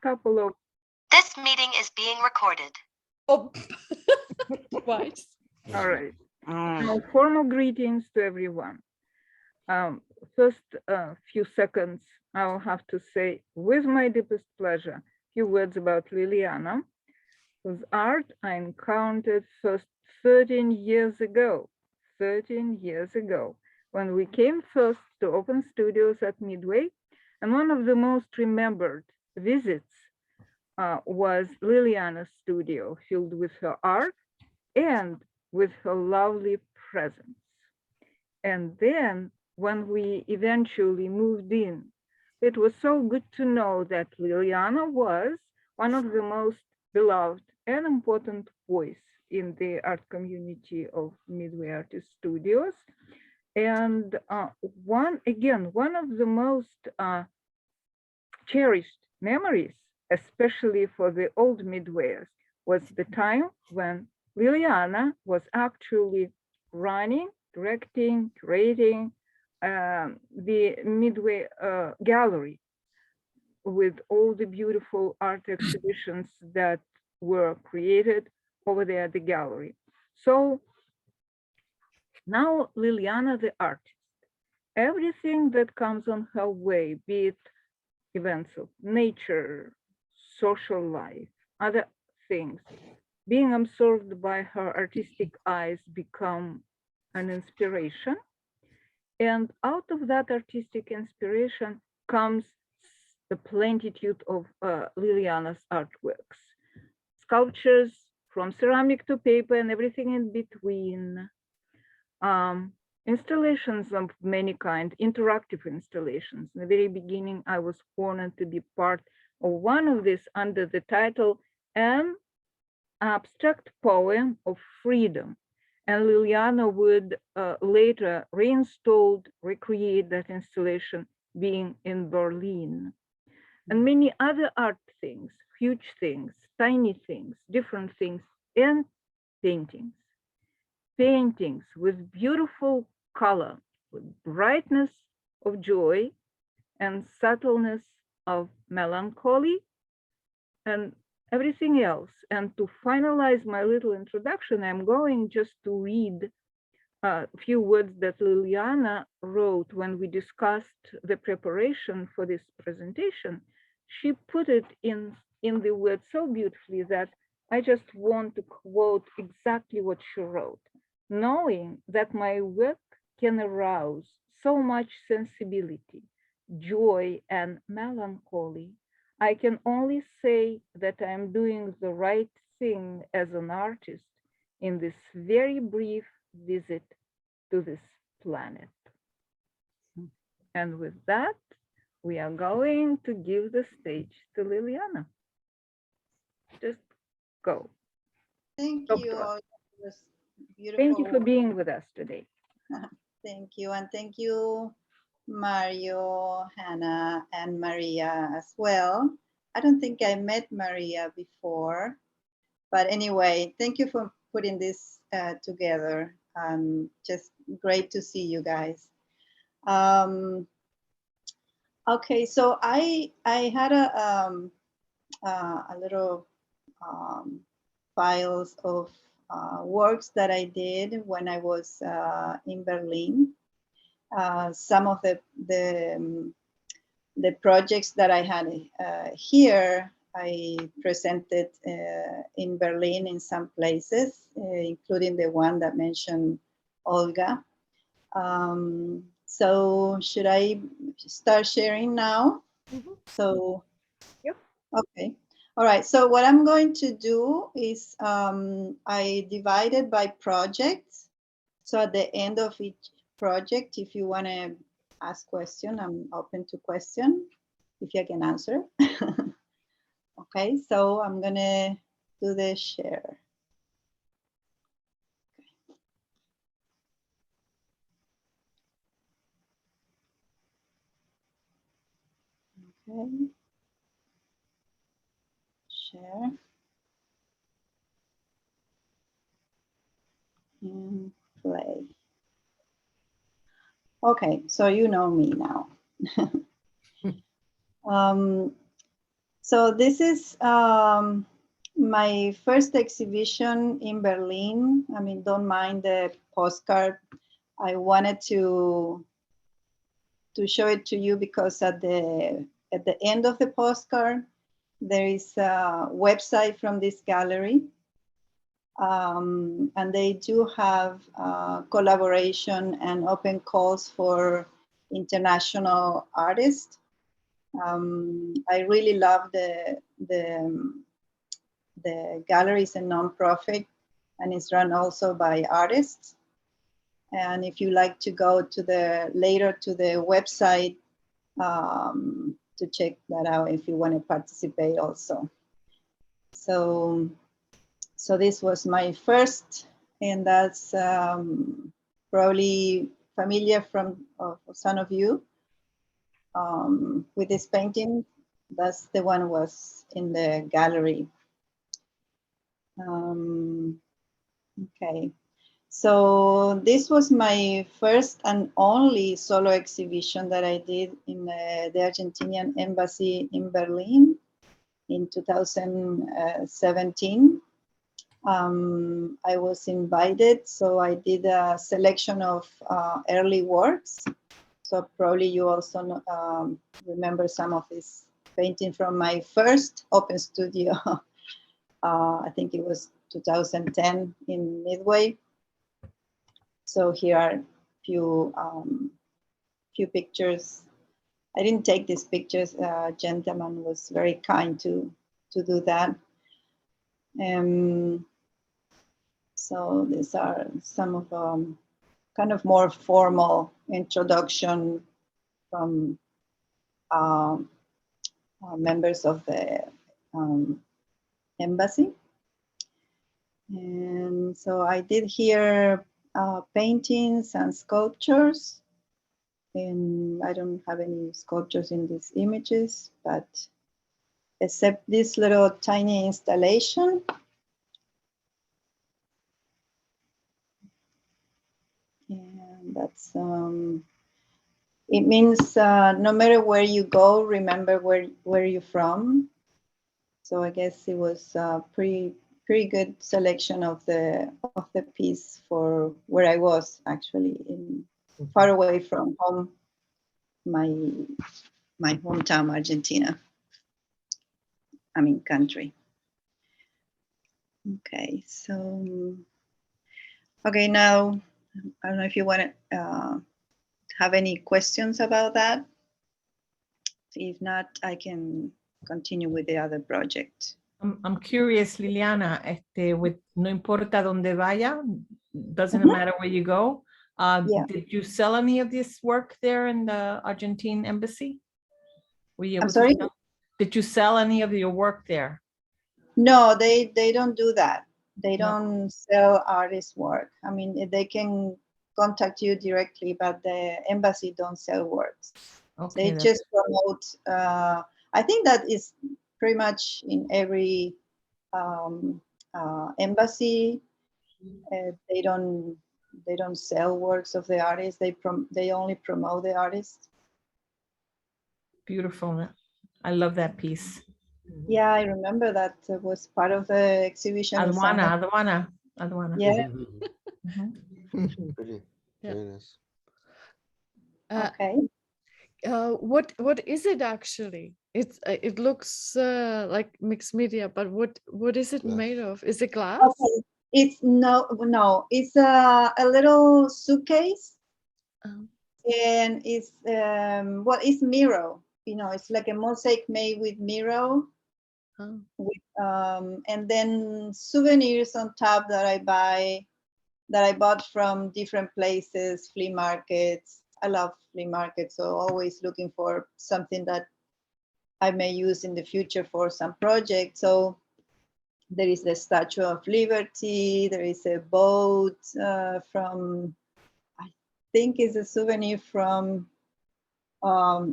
couple of... This meeting is being recorded. Oh, twice. All right. Now, formal greetings to everyone. First few seconds, I'll have to say, with my deepest pleasure, a few words about Liliana, whose art I encountered first 13 years ago, when we came first to open studios at Midway. And one of the most remembered visits was Liliana's studio, filled with her art and with her lovely presence. And then when we eventually moved in, it was so good to know that Liliana was one of the most beloved and important voice in the art community of Midway Artist Studios. And one of the most cherished memories, especially for the old Midwayers, was the time when Liliana was actually running, directing, curating the Midway gallery with all the beautiful art exhibitions that were created over there at the gallery. So now Liliana the artist, everything that comes on her way, be it events of nature, social life, other things, being absorbed by her artistic eyes become an inspiration. And out of that artistic inspiration comes the plenitude of Liliana's artworks. Sculptures from ceramic to paper and everything in between. Installations of many kinds, interactive installations. In the very beginning, I was honored to be part of one of these under the title An Abstract Poem of Freedom. And Liliana would later recreate that installation being in Berlin. And many other art things, huge things, tiny things, different things, and paintings. Paintings with beautiful color, with brightness of joy and subtleness of melancholy and everything else. And to finalize my little introduction, I'm going just to read a few words that Liliana wrote when we discussed the preparation for this presentation. She put it in the words so beautifully that I just want to quote exactly what she wrote. Knowing that my work can arouse so much sensibility, joy, and melancholy, I can only say that I am doing the right thing as an artist in this very brief visit to this planet. And with that, we are going to give the stage to Liliana. Just go. Thank Talk you. to us. It was beautiful. Thank you for being with us today. Thank you. And thank you, Mario, Hannah, and Maria as well. I don't think I met Maria before, but anyway, thank you for putting this together. Just great to see you guys. Okay, so I had a little files of works that I did when I was in Berlin. Some of the projects that I had here, I presented in Berlin in some places, including the one that mentioned Olga. So should I start sharing now? Mm-hmm. So, yep. Okay. All right, so what I'm going to do is I divided by projects. So at the end of each project, if you want to ask question, I'm open to question, if you can answer. Okay, so I'm gonna do the share. Okay. Share. And play. Okay, so you know me now. So this is my first exhibition in Berlin. I mean, don't mind the postcard. I wanted to show it to you because at the end of the postcard, there is a website from this gallery. And they do have collaboration and open calls for international artists. I really love the gallery is a nonprofit and it's run also by artists. And if you like to go to the website to check that out if you want to participate also. So this was my first, and that's probably familiar for some of you with this painting. That's the one was in the gallery. Okay, so this was my first and only solo exhibition that I did in the Argentinian embassy in Berlin in 2017. I was invited, so I did a selection of early works. So probably you also remember some of this painting from my first open studio. I think it was 2010 in Midway. So here are a few pictures. I didn't take these pictures. A gentleman was very kind to do that. So these are some of kind of more formal introduction from members of the embassy. And so I did here paintings and sculptures. And I don't have any sculptures in these images, but except this little tiny installation. And that's, it means no matter where you go, remember where you're from. So I guess it was a pretty good selection of the piece for where I was actually far away from home, my hometown, Argentina. I mean, country. Okay, so, okay, now, I don't know if you want to have any questions about that. If not, I can continue with the other project. I'm curious, Liliana, with no importa donde vaya, doesn't Mhm. matter where you go. Yeah. Did you sell any of this work there in the Argentine embassy? Were you able I'm sorry? to sell? Did you sell any of your work there? No, they don't do that. They No. don't sell artist work. I mean, they can contact you directly, but the embassy don't sell works. Okay, They just promote. I think that is pretty much in every embassy. They don't sell works of the artist. They only promote the artist. beautiful. I love that piece. Yeah, I remember that was part of the exhibition. in San Juan. Aduana. Yeah. Mhm. Pretty, Yeah. very nice. Okay. What is it actually? It looks like mixed media, but what is it Glass. made of? Is it glass? Okay. It's no. It's a little suitcase, Um, and it's it's Miro. You know, it's like a mosaic made with Miro, oh, and then souvenirs on top that I bought from different places, flea markets. I love flea markets, so always looking for something that I may use in the future for some project. So there is the Statue of Liberty. There is a boat from, I think it's a souvenir from, I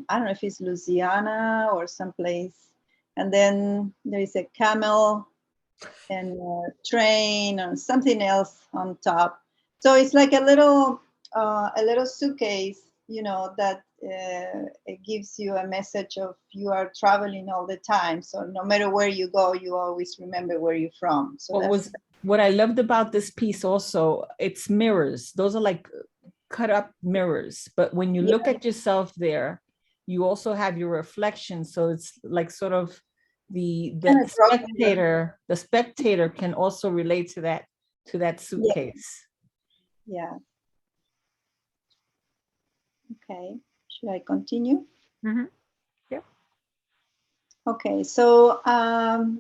don't know if it's Louisiana or someplace. And then there is a camel and a train and something else on top. So it's like a little suitcase, you know, that it gives you a message of you are traveling all the time. So no matter where you go, you always remember where you're from. So what I loved about this piece also, it's mirrors. Those are like cut up mirrors. But when you look at yourself there, you also have your reflection. So it's like sort of the spectator can also relate to that suitcase. Yeah. Okay. Should I continue? Mm-hmm. Yeah. Okay. So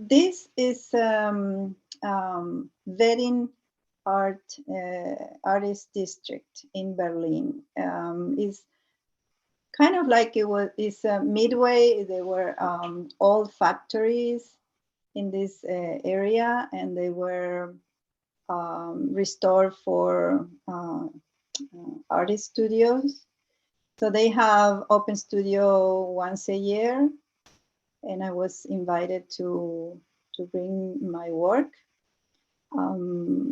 this is Wedding Artist District in Berlin. Is kind of like it's a Midway. There were old factories in this area, and they were restored for artist studios. So they have open studio once a year, and I was invited to bring my work.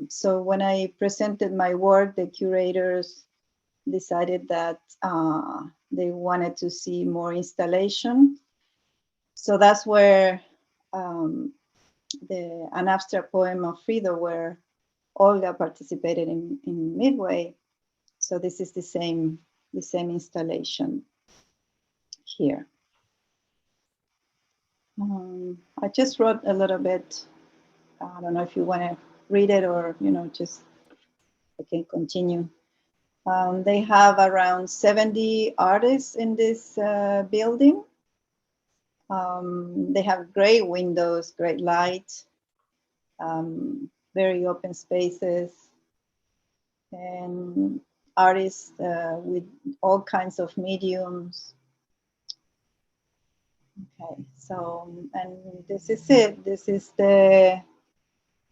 So when I presented my work, the curators decided that they wanted to see more installation. So that's where an abstract poem of Frido, where Olga participated in Midway. So this is the same installation here. I just wrote a little bit. I don't know if you want to read it, or just I can continue. They have around 70 artists in this building. They have great windows, great light, very open spaces, and artists with all kinds of mediums. Okay, so, and this is it. This is the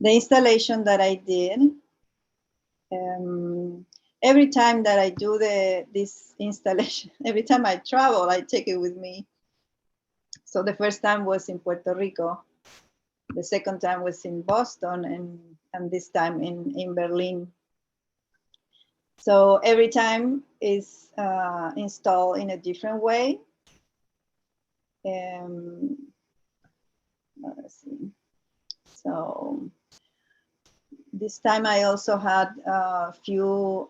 installation that I did. Every time that I do this installation, every time I travel, I take it with me. So the first time was in Puerto Rico. The second time was in Boston, and this time in Berlin. So every time is installed in a different way. Let's see. So this time I also had a few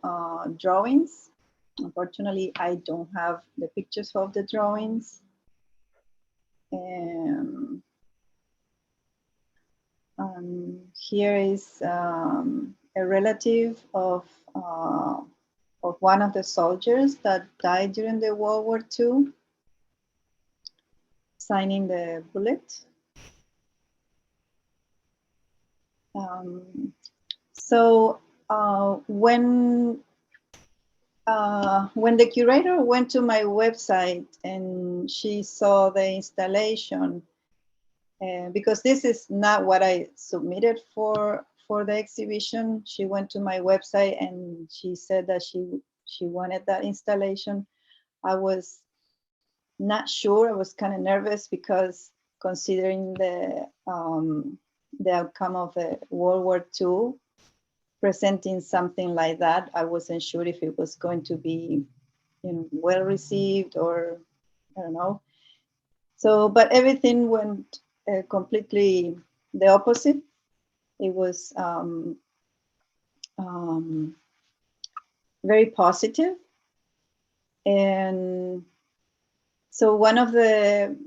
drawings. Unfortunately, I don't have the pictures of the drawings. Here is a relative of one of the soldiers that died during the World War II, signing the bullet. So when the curator went to my website and she saw the installation, because this is not what I submitted for the exhibition, she went to my website and she said that she wanted that installation. I was not sure. I was kind of nervous because considering the outcome of the World War II, presenting something like that, I wasn't sure if it was going to be, well received, or I don't know. So, but everything went completely the opposite. It was very positive. And so one of the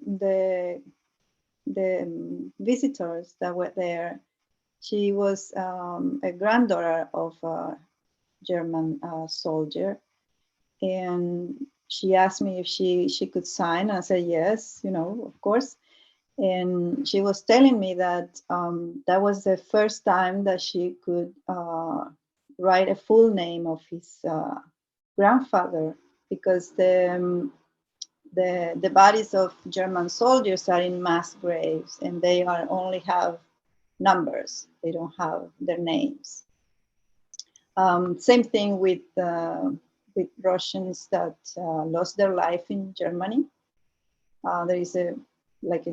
visitors that were there, she was a granddaughter of a German soldier, and she asked me if she could sign. I said yes, of course. And she was telling me that that was the first time that she could write a full name of his grandfather, because the bodies of German soldiers are in mass graves, and they only have numbers. They don't have their names. Same thing with Russians that lost their life in Germany. There is a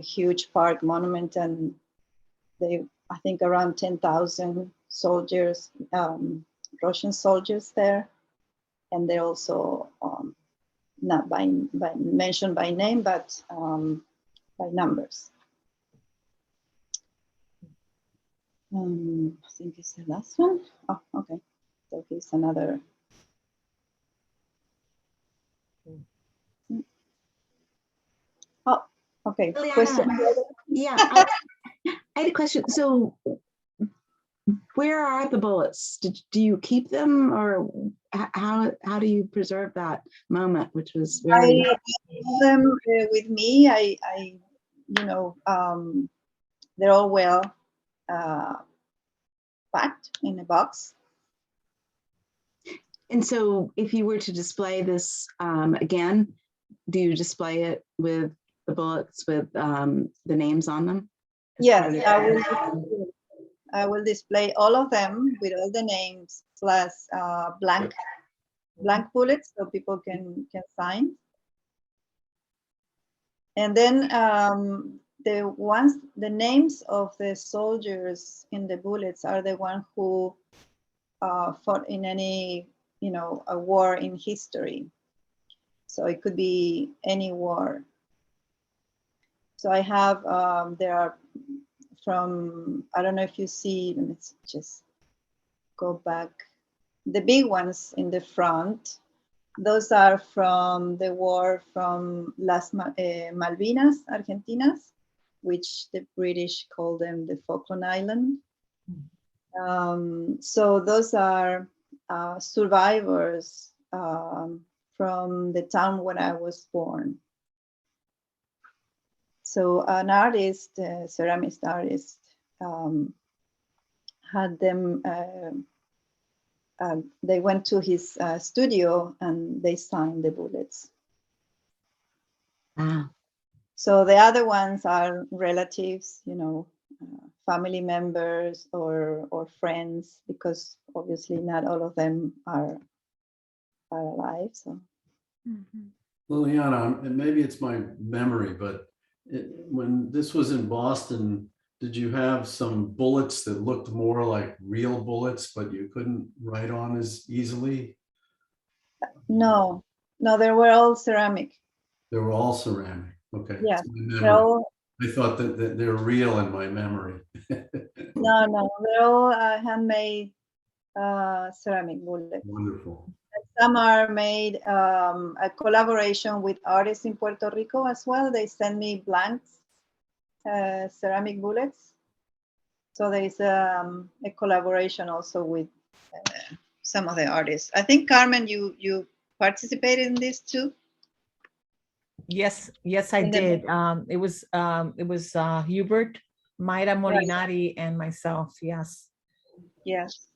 huge park monument, and I think around 10,000 soldiers, Russian soldiers there, and they're also not by mentioned by name, but by numbers. I think it's the last one. Oh, okay. So here's another. Oh, okay. Question. Liliana, yeah, I had a question. So where are the bullets? Do you keep them, or how do you preserve that moment, which was very... I have them with me. I you know, they're all well packed in a box. And so if you were to display this again, do you display it with the bullets with the names on them? Yes, I will display all of them with all the names plus blank bullets so people can sign. And then the names of the soldiers in the bullets are the ones who fought in any, you know, a war in history. So it could be any war. So I have, there are from, I don't know if you see, let's just go back. The big ones in the front, those are from the war from Las Malvinas, Argentinas, which the British call them the Falkland Island. So those are survivors from the town where I was born. So an artist, a ceramist artist, had them, they went to his studio and they signed the bullets. Wow. So the other ones are relatives, you know, family members or friends, because obviously not all of them are alive. So. Mhm. Liliana, and maybe it's my memory, but when this was in Boston, did you have some bullets that looked more like real bullets, but you couldn't write on as easily? No, they were all ceramic. They were all ceramic. Okay. Yeah, It's my they're memory. all, I thought that they're real in my memory. no, they're all handmade ceramic bullets. Wonderful. Some are made a collaboration with artists in Puerto Rico as well. They send me blanks, ceramic bullets. So there is a collaboration also with some of the artists. I think Carmen, you participated in this too. Yes, I In the- did. It was Hubert, Mayra Molinari, and myself. Yes. Yes.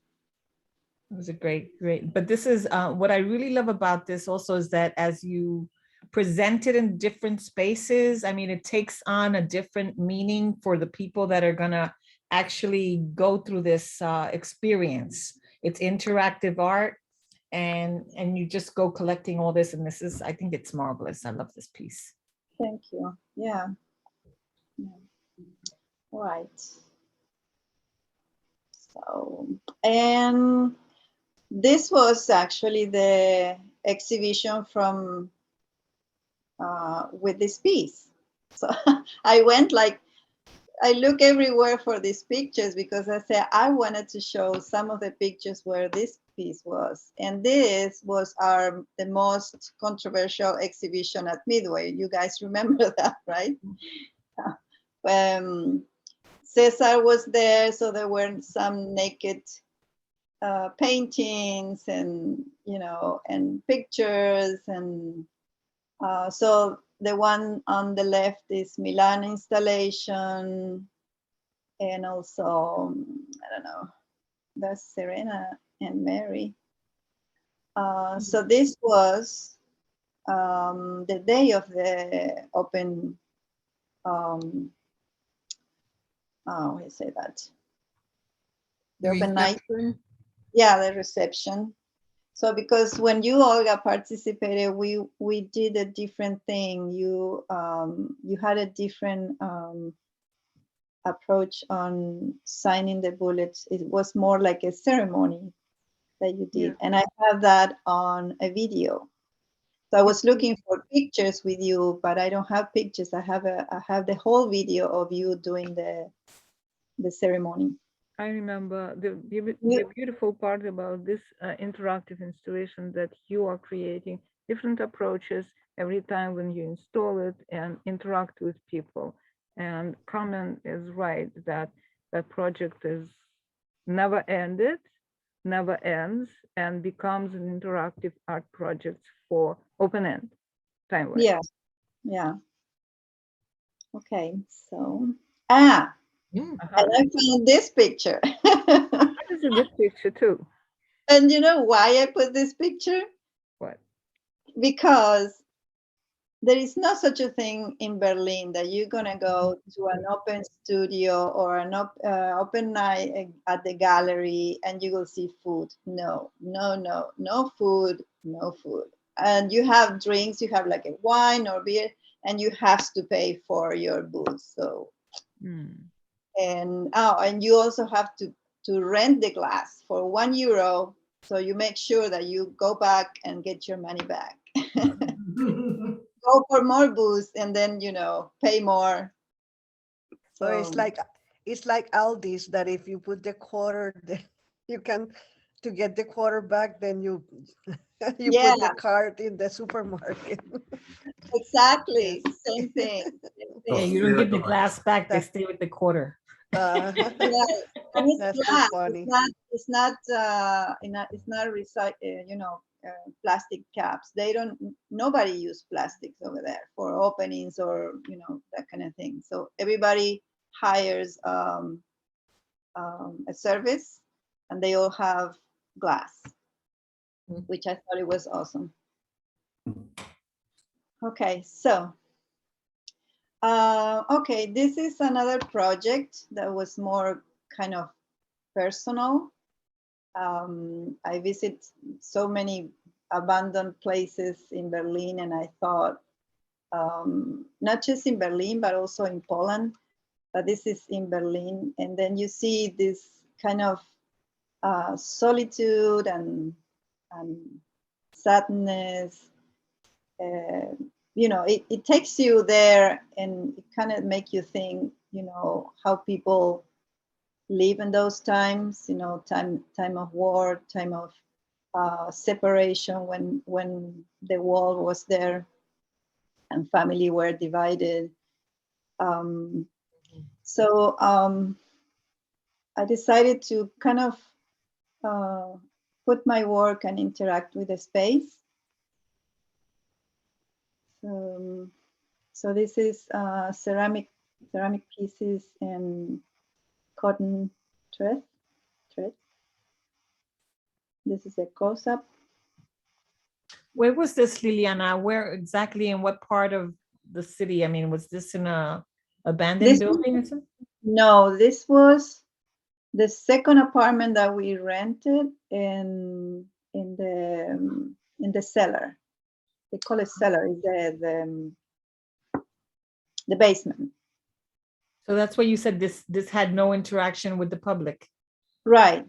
It was a great. But this is what I really love about this also is that as you present it in different spaces, I mean, it takes on a different meaning for the people that are gonna actually go through this experience. It's interactive art, and you just go collecting all this, and this is, I think it's marvelous. I love this piece. Thank you. Yeah. Right. So, and this was actually the exhibition from with this piece. So I went like, I look everywhere for these pictures because I said I wanted to show some of the pictures where this piece was. And this was the most controversial exhibition at Midway. You guys remember that, right? Cesar was there, so there were some naked paintings and, you know, and pictures. And so the one on the left is Milan installation. And also, I don't know, that's Serena and Mary. So this was the day of the open, how do you say that? The open night. Yeah, the reception. So because when you, Olga, participated, we did a different thing. You had a different approach on signing the bullets. It was more like a ceremony that you did. Yeah. And I have that on a video. So I was looking for pictures with you, but I don't have pictures. I have the whole video of you doing the ceremony. I remember the Yeah. beautiful part about this interactive installation that you are creating different approaches every time when you install it and interact with people. And Carmen is right that that project is never ended, never ends, and becomes an interactive art project for open-end time. Yeah, yeah. Okay, so Mm. and I found this picture. That is a good picture too. And you know why I put this picture? What? Because there is no such a thing in Berlin that you're gonna go to an open studio or an open night at the gallery and you will see food. No, no, no, no food, no food. And you have drinks, you have like a wine or beer, and you have to pay for your booze. So, and you also have to rent the glass for €1. So you make sure that you go back and get your money back. Go for more booze and then pay more. So it's like Aldi's, that if you put the quarter, then you can, to get the quarter back, then you you Yeah. put the card in the supermarket. Exactly, Yes. same thing. Yeah, you don't get the glass back, they stay with the quarter. Yeah, and it's That's too glass. funny. It's not plastic caps. Nobody use plastics over there for openings or that kind of thing. So everybody hires a service, and they all have glass, which I thought it was awesome. Okay, so okay, this is another project that was more kind of personal. I visit so many abandoned places in Berlin, and I thought, not just in Berlin, but also in Poland, but this is in Berlin. And then you see this kind of solitude and sadness. It takes you there, and it kind of make you think, how people live in those times, time of war, time of separation, when the wall was there and family were divided. So I decided to kind of put my work and interact with the space. So this is ceramic pieces and cotton thread. This is a close-up. Where was this, Liliana? Where exactly, in what part of the city? I mean, was this in a abandoned building or something? No, this was the second apartment that we rented in the cellar. They call it cellar. Is the basement. So that's why you said this had no interaction with the public. Right.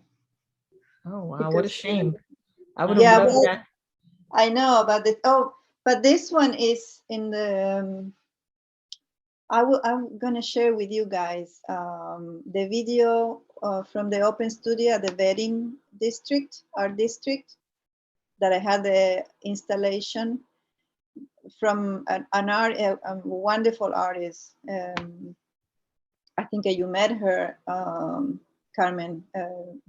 Oh wow, what a Because- shame. I would Yeah, have loved well, that. I know about this. Oh, but this one is in the. I'm gonna share with you guys the video from the open studio at the Wedding district, art district, that I had the installation from a wonderful artist. I think you met her, Carmen,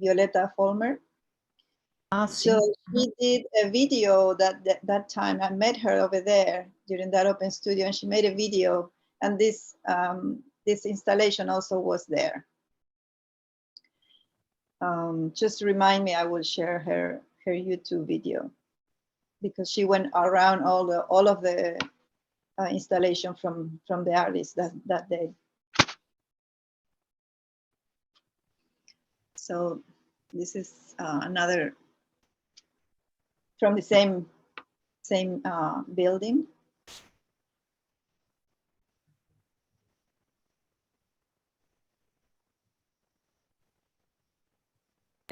Violeta Folmer. So she did a video that time. I met her over there during that open studio, and she made a video, and this installation also was there. Just remind me, I will share her YouTube video, because she went around all of the installation from the artist that day. So this is another from the same building.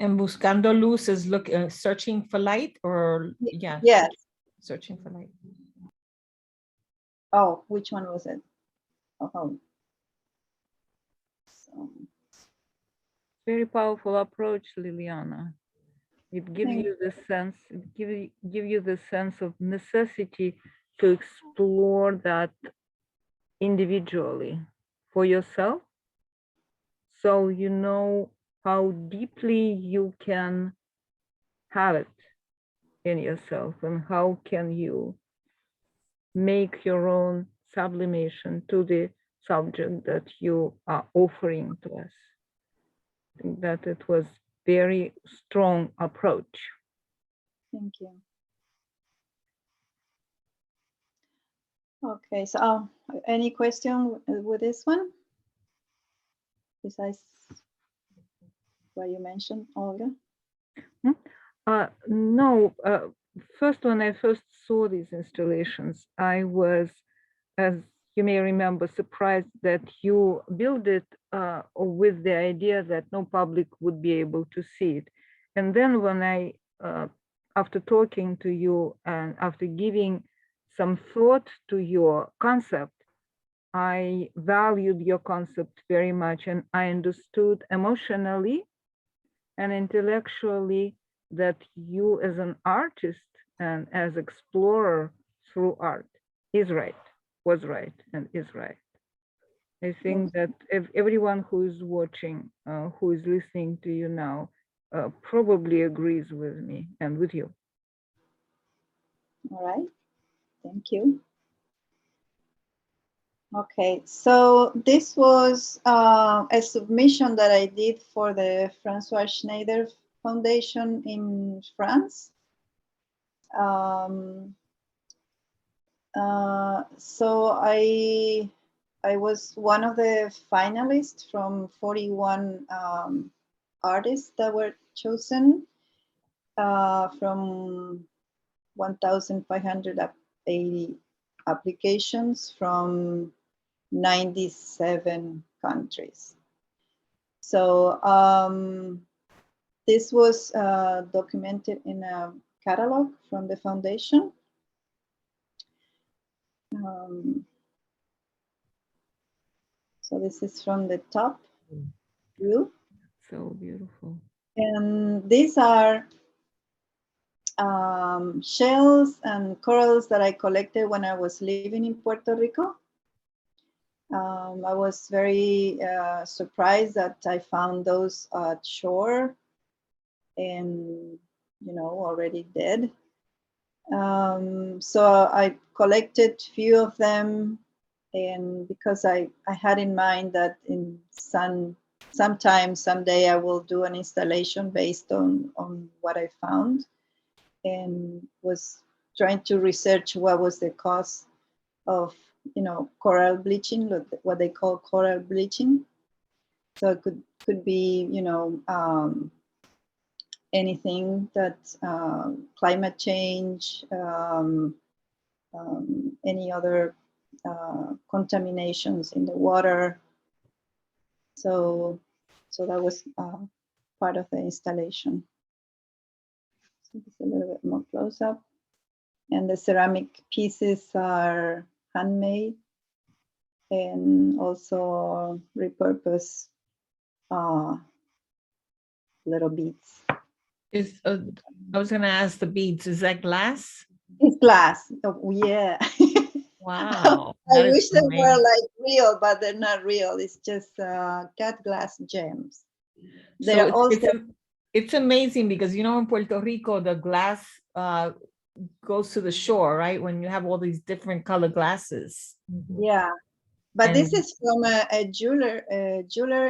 And Buscando Luz is searching for light, or yeah. Yes, Searching for light. Oh, which one was it? Oh. So, Very powerful approach, Liliana. It gives Thank you the sense, give you the sense of necessity to explore that individually for yourself, so you know how deeply you can have it in yourself and how can you make your own sublimation to the subject that you are offering to us. I think that it was very strong approach. thank you. Okay, so any question with this one? Besides what you mentioned, Olga? No, first when I first saw these installations, I was, as you may remember, surprised that you built it with the idea that no public would be able to see it. And then when I, after talking to you and after giving some thought to your concept, I valued your concept very much, and I understood emotionally and intellectually that you as an artist and as explorer through art is right, was right, and is right. I think that everyone who is watching, who is listening to you now, probably agrees with me and with you. All right, thank you. Okay, so this was a submission that I did for the Francois Schneider Foundation in France. So I was one of the finalists from 41 artists that were chosen from 1,580 applications from 97 countries. So this was documented in a catalog from the foundation. So this is from the top view. So beautiful. And these are shells and corals that I collected when I was living in Puerto Rico. I was very surprised that I found those at shore and, you know, already dead. So I collected few of them, and because I had in mind that in sometime, someday I will do an installation based on what I found, and was trying to research what was the cause of, you know, coral bleaching, what they call coral bleaching. So it could be, you know, anything that climate change, any other contaminations in the water. So that was part of the installation. So just a little bit more close up. And the ceramic pieces are handmade and also repurposed little beads. I was gonna ask the beads, is that glass? It's glass. Oh, yeah. Wow. I that is wish they were amazing. like real, but they're not real. It's just cut glass gems. So They're also it's amazing because, you know, in Puerto Rico, the glass goes to the shore, right? When you have all these different color glasses. yeah. But this And- is from a jeweler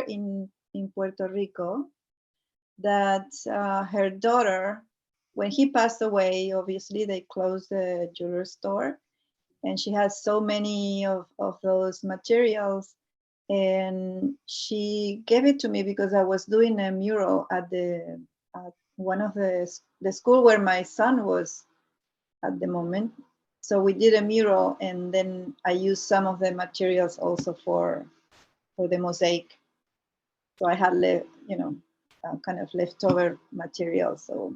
in Puerto Rico that her daughter, when he passed away, obviously they closed the jeweler store, and she has so many of those materials, and she gave it to me because I was doing a mural at one of the school where my son was at the moment. So we did a mural, and then I used some of the materials also for the mosaic. So I had kind of leftover material. So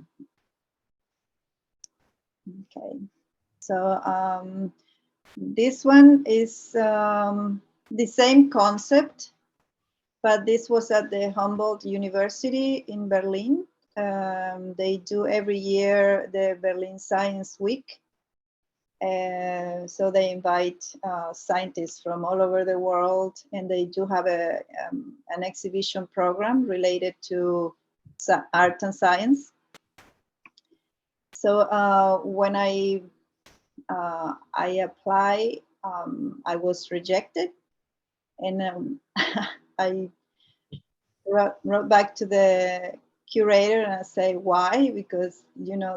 okay. So this one is the same concept, but this was at the Humboldt University in Berlin. They do every year the Berlin Science Week. So they invite scientists from all over the world, and they do have an exhibition program related to art and science. So when I applied, I was rejected, and I wrote back to the curator and I say why, because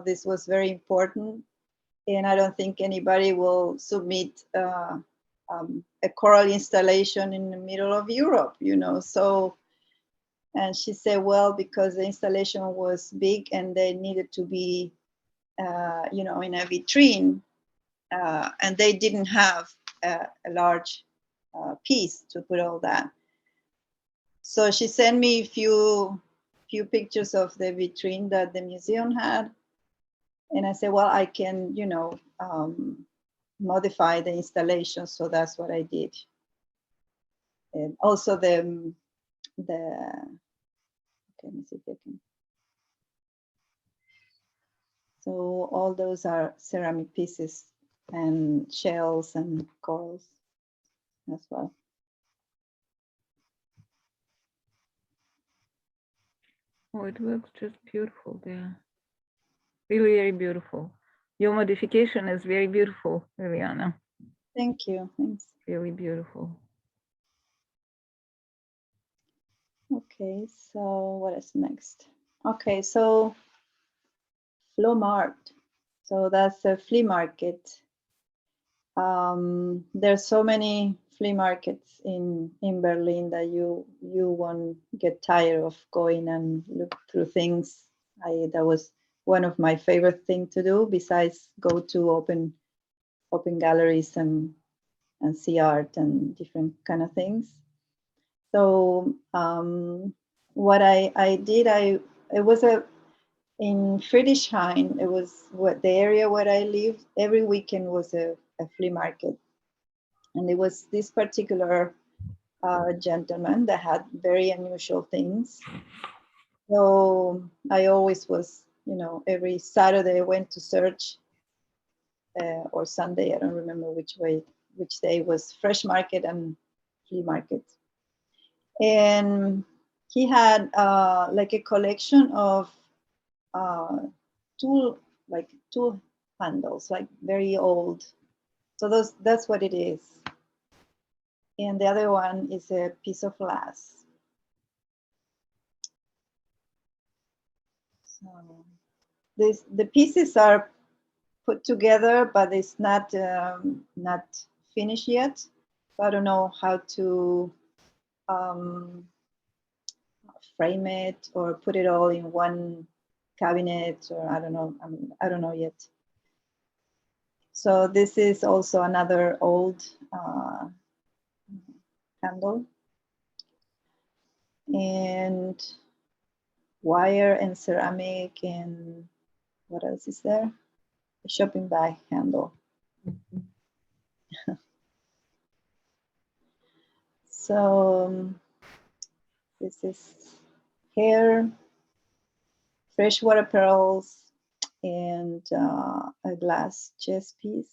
this was very important, and I don't think anybody will submit a choral installation in the middle of Europe, So, and she said, well, because the installation was big and they needed to be, in a vitrine, and they didn't have a large piece to put all that. So she sent me a few pictures of the vitrine that the museum had. And I said, well, I can, modify the installation. So that's what I did. And also okay, let me see if I can. So all those are ceramic pieces and shells and corals as well. Oh, it looks just beautiful there. Really, very beautiful. Your modification is very beautiful, Liliana. Thank you. Thanks. Really beautiful. Okay, so what is next? Okay, so Flomart. So that's a flea market. There's so many flea markets in Berlin that you won't get tired of going and look through things. That was one of my favorite things to do, besides go to open galleries and see art and different kind of things. So what I did, it was in Friedrichshain. It was the area where I lived. Every weekend was a flea market, and it was this particular gentleman that had very unusual things. So I always was, every Saturday I went to search, or Sunday, I don't remember which day was fresh market and flea market. And he had like a collection of tool handles, like very old. So that's what it is. And the other one is a piece of glass. So the pieces are put together, but it's not finished yet. So I don't know how to frame it or put it all in one cabinet, or I don't know. I don't know yet. So this is also another old handle, and wire and ceramic, and what else is there? A shopping bag handle. So this is hair, freshwater pearls, and a glass chess piece.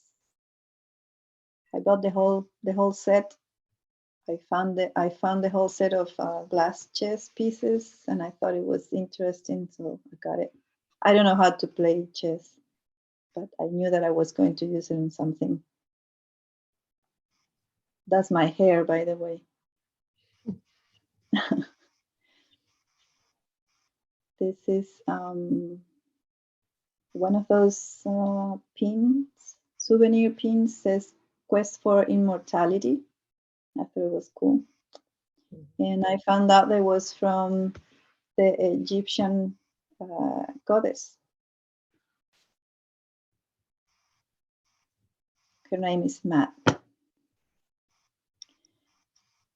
I bought the whole set. I found the whole set of glass chess pieces, and I thought it was interesting, so I got it. I don't know how to play chess, but I knew that I was going to use it in something. That's my hair, by the way. This is one of those pins, souvenir pins, says "Quest for Immortality." I thought it was cool. And I found out that it was from the Egyptian goddess. Her name is Mat.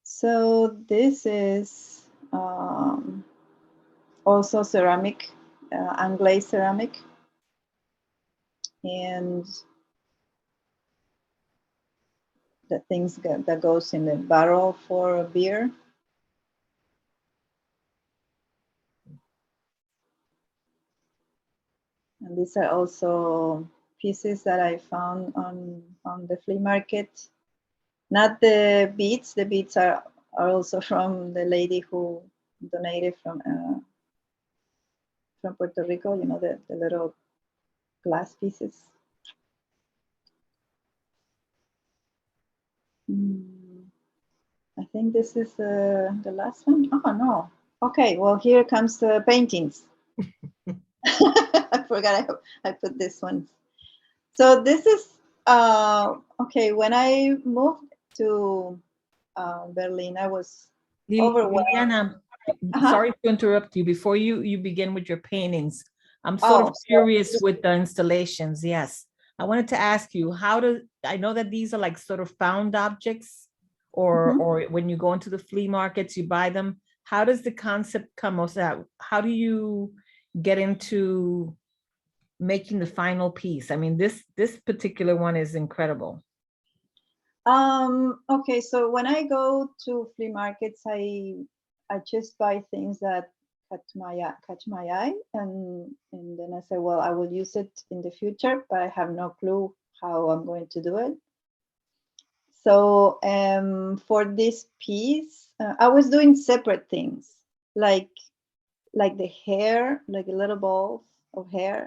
So this is also ceramic, unglazed ceramic. And the things that goes in the barrel for beer. And these are also pieces that I found on the flea market. Not the beads. The beads are also from the lady who donated from Puerto Rico. You know, the little glass pieces. I think this is the last one. Oh no. Okay. Well, here comes the paintings. I forgot I put this one. So this is okay. When I moved to Berlin, I was overwhelmed. Liliana, sorry to interrupt you. Before you begin with your paintings, I'm Oh, sort of sorry. curious with the installations. Yes, I wanted to ask you, I know that these are like sort of found objects, or when you go into the flea markets, you buy them. How does the concept come of that? How do you get into making the final piece? I mean, this particular one is incredible. Okay, so when I go to flea markets, I just buy things that catch my eye, and then I say, well, I will use it in the future, but I have no clue how I'm going to do it. So for this piece, I was doing separate things, like the hair, like a little balls of hair.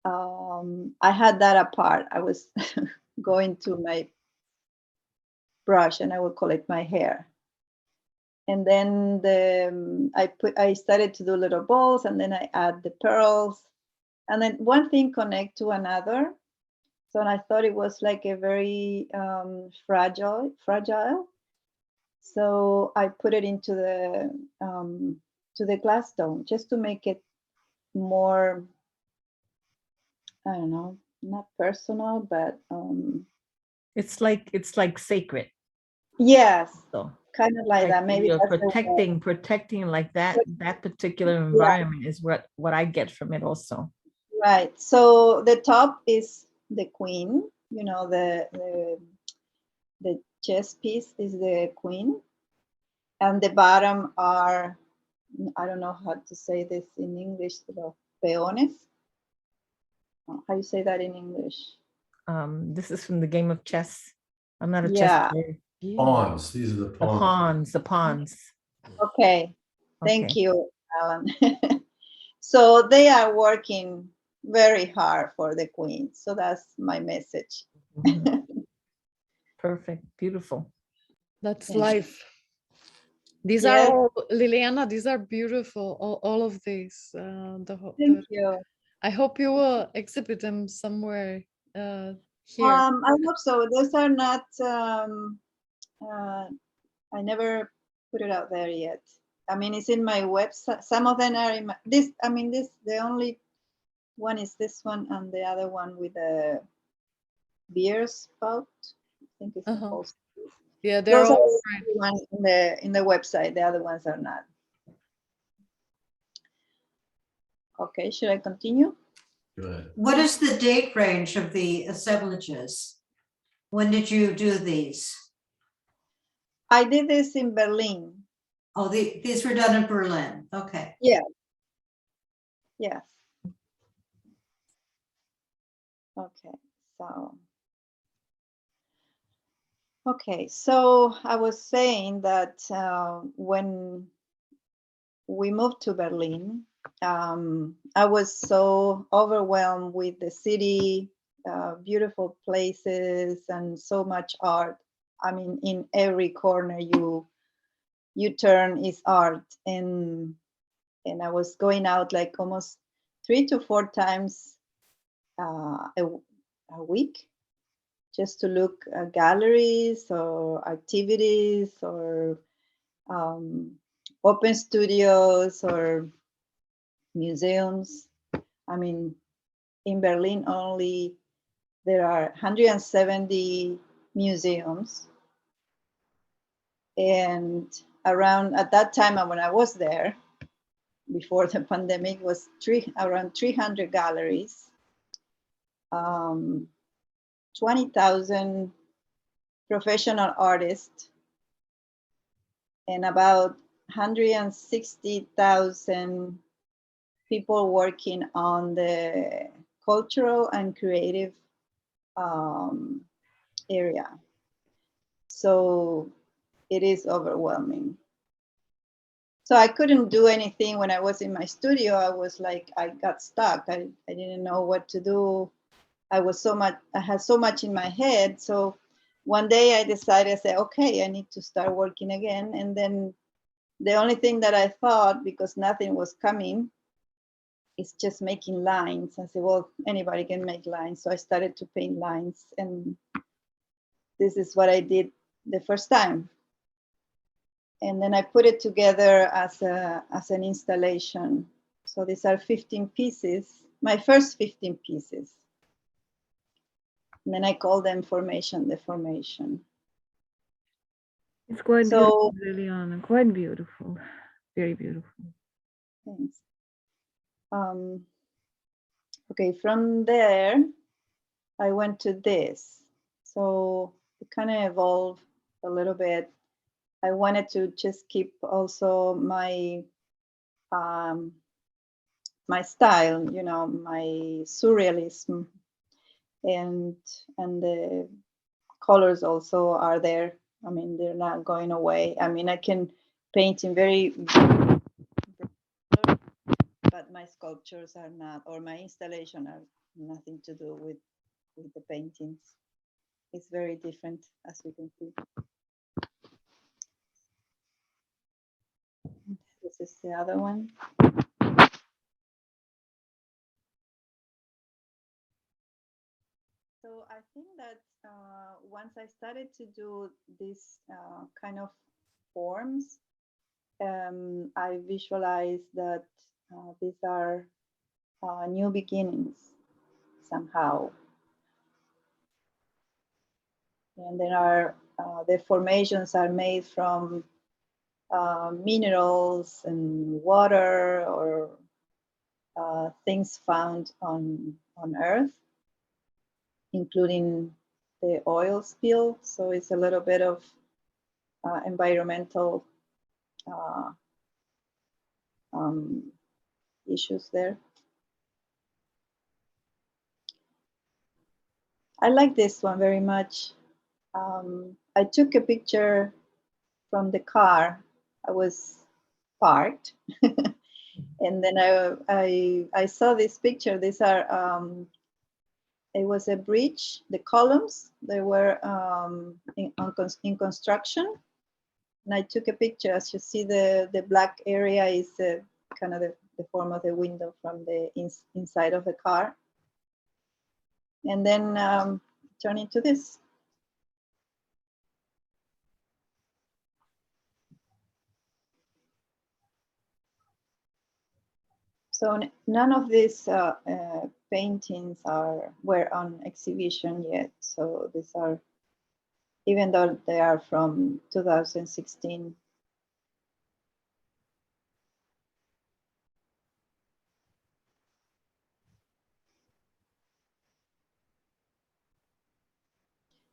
I had that apart. I was going to my brush and I would collect my hair. And then I started to do little balls, and then I add the pearls, and then one thing connect to another. So I thought it was like a very fragile. So I put it into the glass dome just to make it more, I don't know, not personal, but It's like sacred. yes, So kind of like that. Maybe you're that's the word. protecting like that particular environment is what I get from it also. Right. So the top is the queen. You know, the chest piece is the queen, and the bottom are, I don't know how to say this in English, the peones. How you say that in English? This is from the game of chess. I'm not a chess Yeah. player. Pawns, these are the pawns. The pawns. Okay. Thank Okay. you, Alan. So they are working very hard for the queen. So that's my message. Mhm. Perfect. Beautiful. That's Yeah. life. These Yes. are all, Liliana, these are beautiful, all of these. Thank you. I hope you will exhibit them somewhere here. I hope so. Those are not, I never put it out there yet. I mean, it's in my website. Some of them are in my, the only one is this one, and the other one with a beer spout. I think it's supposed to be. Yeah, they're Those are all the ones in the website. The other ones are not. Okay, should I continue? Good. What is the date range of the assemblages? When did you do these? I did this in Berlin. Oh, these were done in Berlin. Okay. Yeah. Yes. Okay. So I was saying that when we moved to Berlin, I was so overwhelmed with the city, beautiful places, and so much art. I mean, in every corner you turn is art, and I was going out like almost 3 to 4 times a week, just to look at galleries or activities or open studios or museums. I mean, in Berlin only there are 170 museums, and around at that time when I was there before the pandemic was around 300 galleries, 20,000 professional artists and about 160,000 people working on the cultural and creative area. So it is overwhelming. So I couldn't do anything when I was in my studio. I was like, I got stuck. I didn't know what to do. I had so much in my head. So one day I decided, I said, okay, I need to start working again. And then the only thing that I thought, because nothing was coming, is just making lines. I said, well, anybody can make lines. So I started to paint lines. And this is what I did the first time. And then I put it together as an installation. So these are 15 pieces, my first 15 pieces. And then I call them formation, deformation. It's quite So, beautiful, Liliana, quite beautiful, very beautiful. Thanks. Okay, from there, I went to this. So it kind of evolved a little bit. I wanted to just keep also my my style, you know, my surrealism, and the colors also are there. I mean, they're not going away. I mean, I can paint in very, but my sculptures are not, or my installation are nothing to do with the paintings. It's very different, as you can see. This is the other one. So I think that once I started to do this kind of forms, I visualized that these are new beginnings somehow. And there are, the formations are made from minerals and water, or things found on Earth, including the oil spill. So it's a little bit of environmental issues there. I like this one very much. I took a picture from the car. I was parked, and then I saw this picture. These are it was a bridge. The columns, they were in construction, and I took a picture. As you see, the black area is kind of the form of the window from the inside of the car, and then turn into this. So none of these paintings were on exhibition yet. So these are, even though they are from 2016.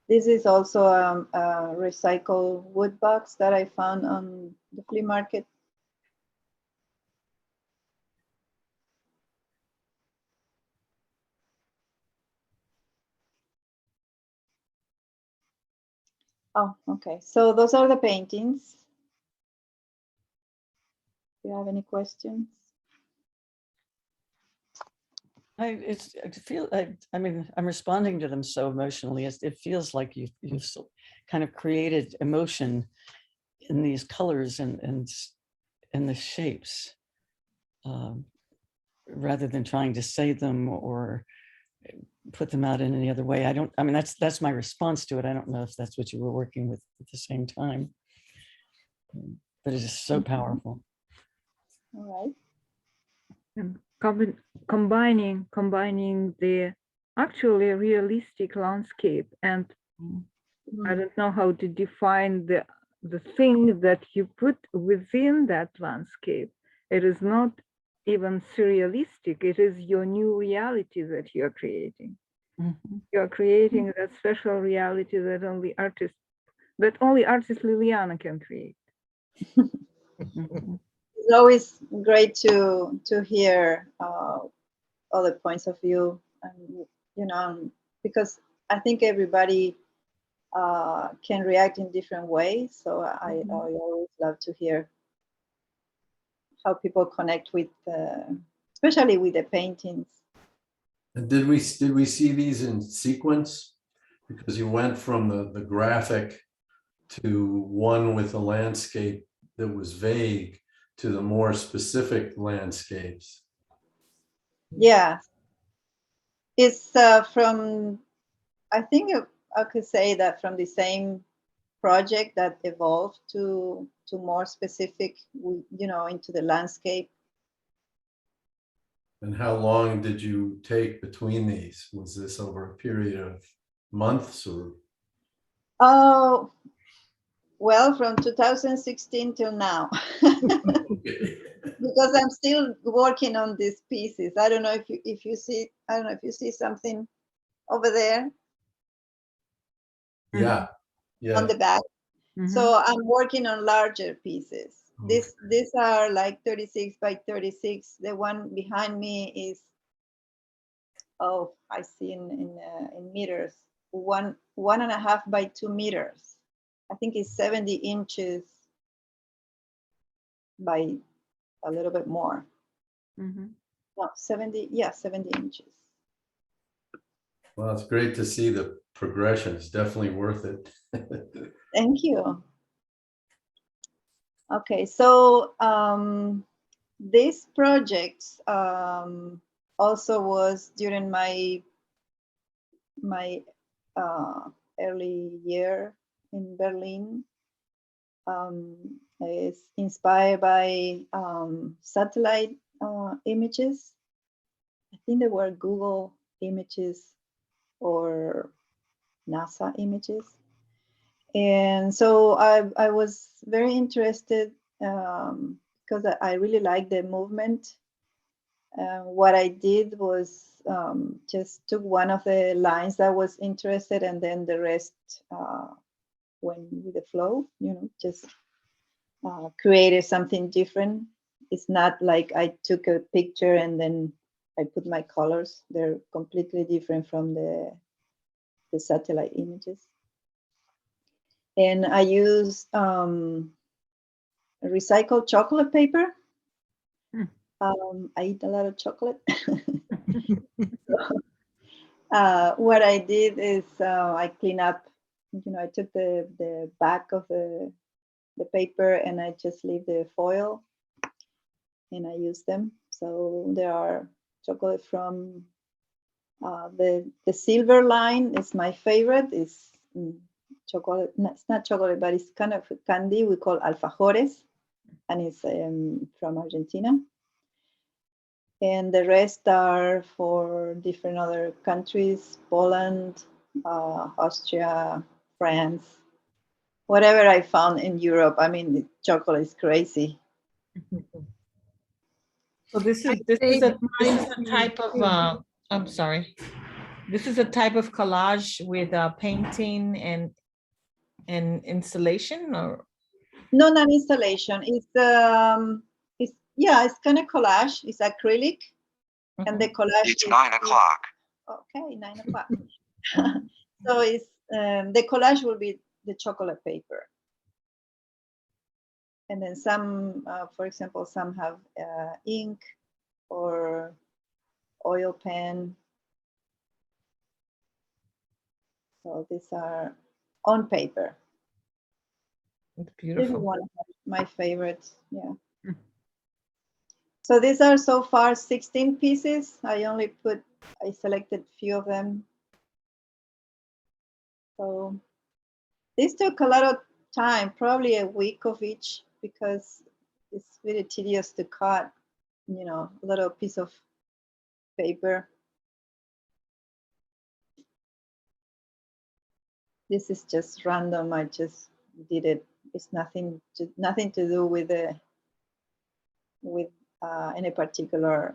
This is also a recycled wood box that I found on the flea market. Oh, okay. So those are the paintings. Do you have any questions? I mean, I'm responding to them so emotionally. It feels like you've kind of created emotion in these colors and the shapes, rather than trying to say them or put them out in any other way. I mean, that's my response to it. I don't know if that's what you were working with at the same time, but it is so powerful. All right. And combining the actually realistic landscape, and I don't know how to define the thing that you put within that landscape. It is not even surrealistic. It is your new reality that you're creating. Mhm. You are creating that special reality that only artist Liliana can create. Mhm. It's always great to hear other points of view, and because I think everybody can react in different ways. So I always love to hear how people connect with, especially with the paintings. And did we see these in sequence? Because you went from the graphic to one with a landscape that was vague to the more specific landscapes. Yeah, it's from, I think I could say that from the same project that evolved to more specific, into the landscape. And how long did you take between these? Was this over a period of months or? Oh, well, from 2016 till now. Okay. Because I'm still working on these pieces. I don't know if you see, I don't know if you see something over there Yeah, on yeah. the back. Mhm. So I'm working on larger pieces. These are like 36 by 36. The one behind me is, oh, I see in meters, 1.5 by 2 meters. I think it's 70 inches by a little bit more. Mhm. No, 70, yeah, 70 inches. Well, it's great to see the progression. It's definitely worth it. Thank you. Okay, so this project also was during my early year in Berlin. It's inspired by satellite images. I think they were Google images or NASA images. And so I was very interested because I really like the movement. What I did was just took one of the lines that was interested, and then the rest went with the flow, just created something different. It's not like I took a picture and then I put my colors. They're completely different from the satellite images. And I used recycled chocolate paper. I eat a lot of chocolate. What I did is I clean up, I took the back of the paper and I just leave the foil and I use them. So there are chocolate from the silver line is my favorite. It's chocolate, no, it's not chocolate, but it's kind of candy we call alfajores, and it's from Argentina. And the rest are for different other countries, Poland, Austria, France, whatever I found in Europe. I mean, the chocolate is crazy. So this is a type of I'm sorry. This is a type of collage with painting and installation, or No, not installation. It's it's kind of collage. It's acrylic, and the collage. It's 9 o'clock. Okay, 9 o'clock. So it's the collage will be the chocolate paper, and then some, for example, some have ink or oil pen. So these are on paper. it's This is beautiful. one of my favorites. Yeah. So these are so far 16 pieces. I selected few of them. So this took a lot of time, probably a week of each, because it's very tedious to cut, a little piece of paper. This is just random. I just did it. It's nothing to do with any particular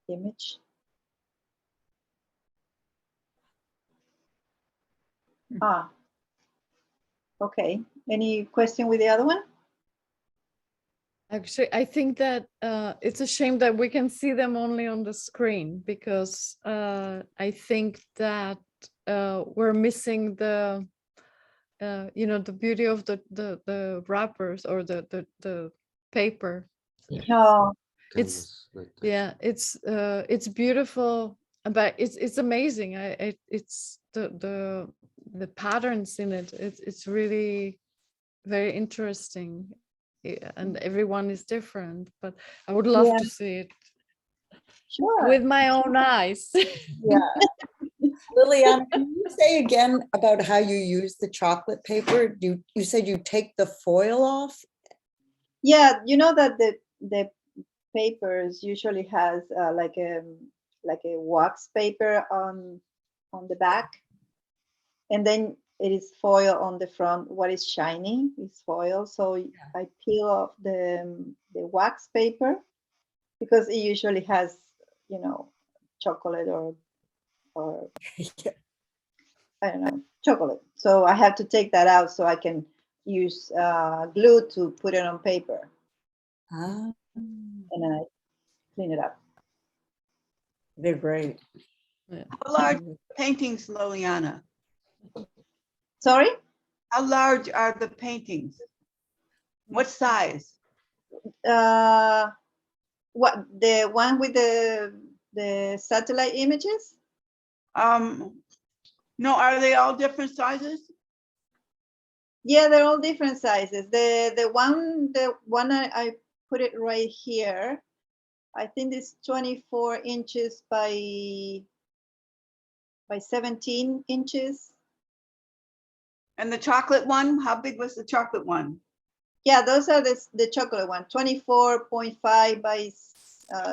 image. Ah, okay. Any question with the other one? Actually, I think that it's a shame that we can see them only on the screen, because I think that we're missing the the beauty of the wrappers or the paper. Oh, It's it's beautiful, but it's amazing. It's the patterns in it. It's really very interesting, and everyone is different. But I would love yeah, to see it sure. with my own eyes. Yeah. Liliana, can you say again about how you use the chocolate paper? You said you take the foil off? Yeah, you know that the papers usually has like a wax paper on the back, and then it is foil on the front. What is shiny is foil. So I peel off the wax paper, because it usually has, chocolate or I don't know, chocolate. So I have to take that out so I can use glue to put it on paper. Ah, And I clean it up. they're great. How large are the paintings, Liliana? Sorry? How large are the paintings? What size? What, the one with the satellite images? No, are they all different sizes? Yeah, they're all different sizes. The one I put it right here, I think it's 24 inches by 17 inches. And the chocolate one, how big was the chocolate one? Yeah, those are the chocolate one, 24.5 by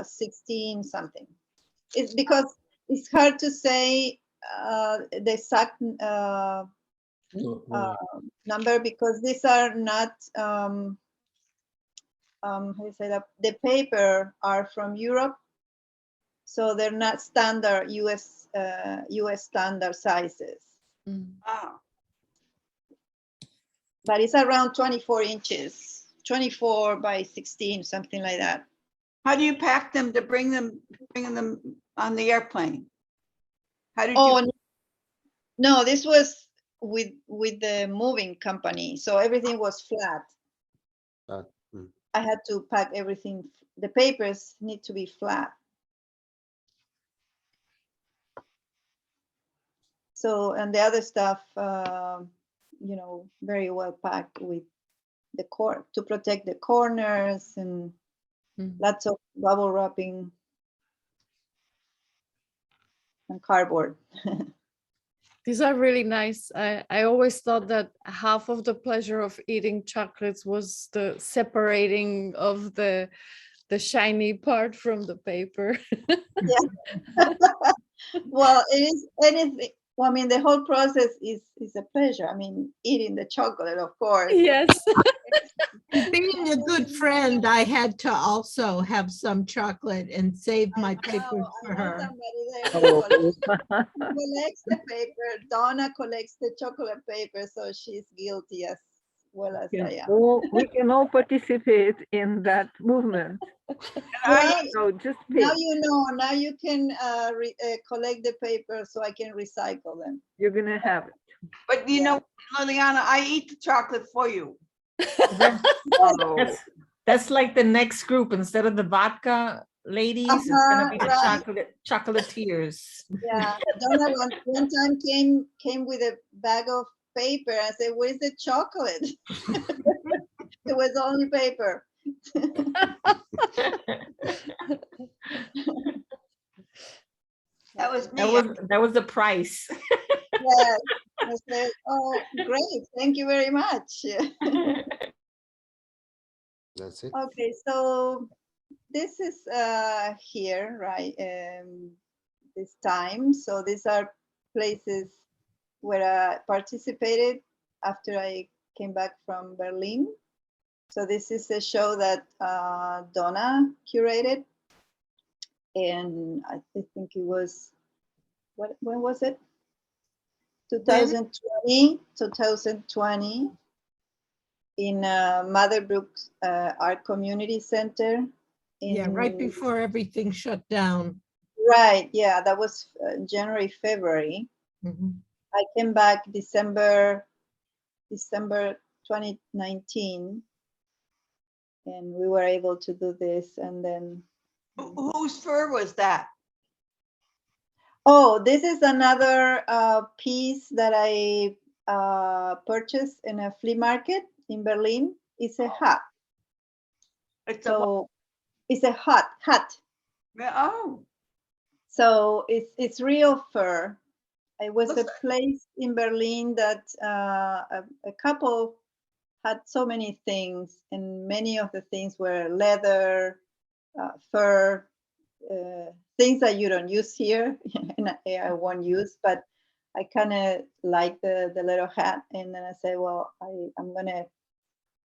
16 something. It's because it's hard to say the exact number, because these are not how do you say that? The paper are from Europe, so they're not standard US standard sizes. Ah, But it's around 24 inches, 24 by 16, something like that. how do you pack them to bring them on the airplane? How did Oh, you? no, this was with the moving company, so everything was flat. I had to pack everything. The papers need to be flat. So, and the other stuff, very well packed with the core to protect the corners, and lots of bubble wrapping and cardboard. These are really nice. I always thought that half of the pleasure of eating chocolates was the separating of the shiny part from the paper. Yeah. Well, it is anything. Well, I mean, the whole process is a pleasure. I mean, eating the chocolate, of course. Yes. Being a good friend, I had to also have some chocolate and save my papers for her. Somebody there who collects the paper. Donna collects the chocolate paper, so she's guilty as well as I am. We can all participate in that movement. Well, So just now pick. you know. Now you can collect the paper so I can recycle them. You're gonna have it. But you know, Liliana, I eat the chocolate for you. That's like the next group. Instead of the vodka ladies, it's gonna be the right. chocolatiers. Yeah, Donna one time came with a bag of paper. I said, "Where's the chocolate?" It was only paper. That was me. That was the price. Yes. I said, "Oh, great! Thank you very much." That's it. Okay, so this is here, right? This time. So these are places where I participated after I came back from Berlin. So this is a show that Donna curated, and I think it was when was it? 2020 in Mother Brooks Art Community Center. Yeah, right before everything shut down. Right, yeah, that was January, February. I came back December 2019, and we were able to do this. And then whose fur was that? Oh, this is another piece that I purchased in a flea market in Berlin. It's a hat. It's it's a hat. Oh. So it's real fur. It was a place in Berlin that a couple had so many things, and many of the things were leather, fur, things that you don't use here, and I won't use, but I kind of like the little hat, and then I say, well, I'm gonna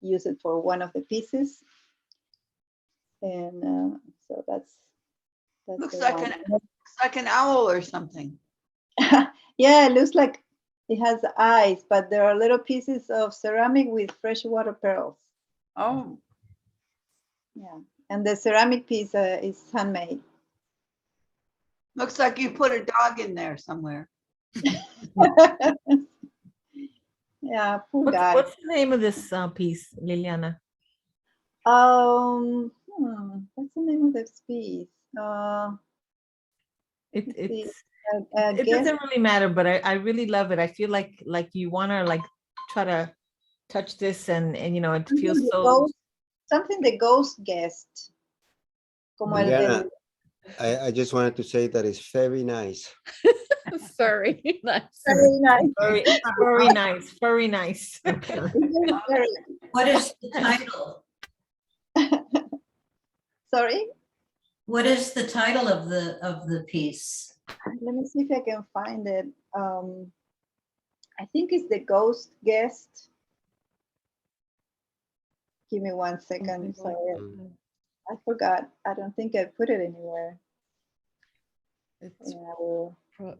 use it for one of the pieces, and so that's looks the like one. looks like an owl or something. Yeah, it looks like it has eyes, but there are little pieces of ceramic with freshwater pearls. Oh. Yeah, and the ceramic piece is handmade. Looks like you put a dog in there somewhere. Yeah, poor guy. What's the name of this piece, Liliana? What's the name of this piece? It doesn't really matter, but I really love it. I feel like you want to try to touch this, and you know, it feels so. Something the ghost guest. Como el Liliana, del, I just wanted to say that it's very nice. Very nice. very nice. Very nice. Very nice. What is the title? Sorry? What is the title of the piece? Let me see if I can find it. I think it's the ghost guest. Give me 1 second. Sorry. I forgot. I don't think I put it anywhere. It's yeah,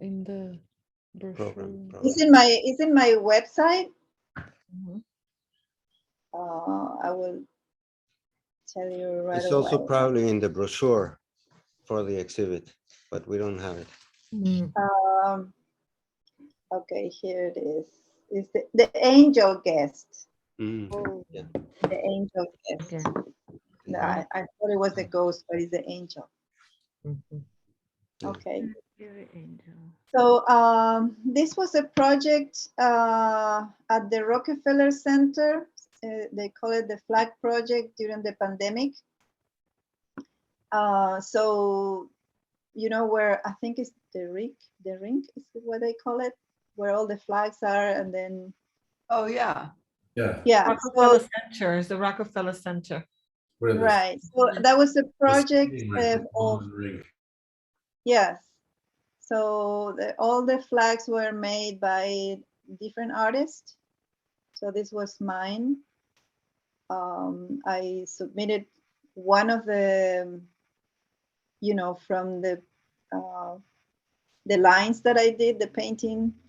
in the brochure. It's in my website. I will tell you right It's away. also probably in the brochure for the exhibit, but we don't have it. Okay, here it is. It's the angel guest. Yeah. The angel guest. Okay. No, I thought it was the ghost, but it's the angel. Okay. So this was a project at the Rockefeller Center. They call it the Flag Project during the pandemic. So, you know, where I think it's the rink is what they call it, where all the flags are, and then. Oh yeah. Yeah. Rockefeller Center is the Rockefeller Center. Right. So that was a project of. Yes. So all the flags were made by different artists. So this was mine. I submitted one of the, you know, from the lines that I did, the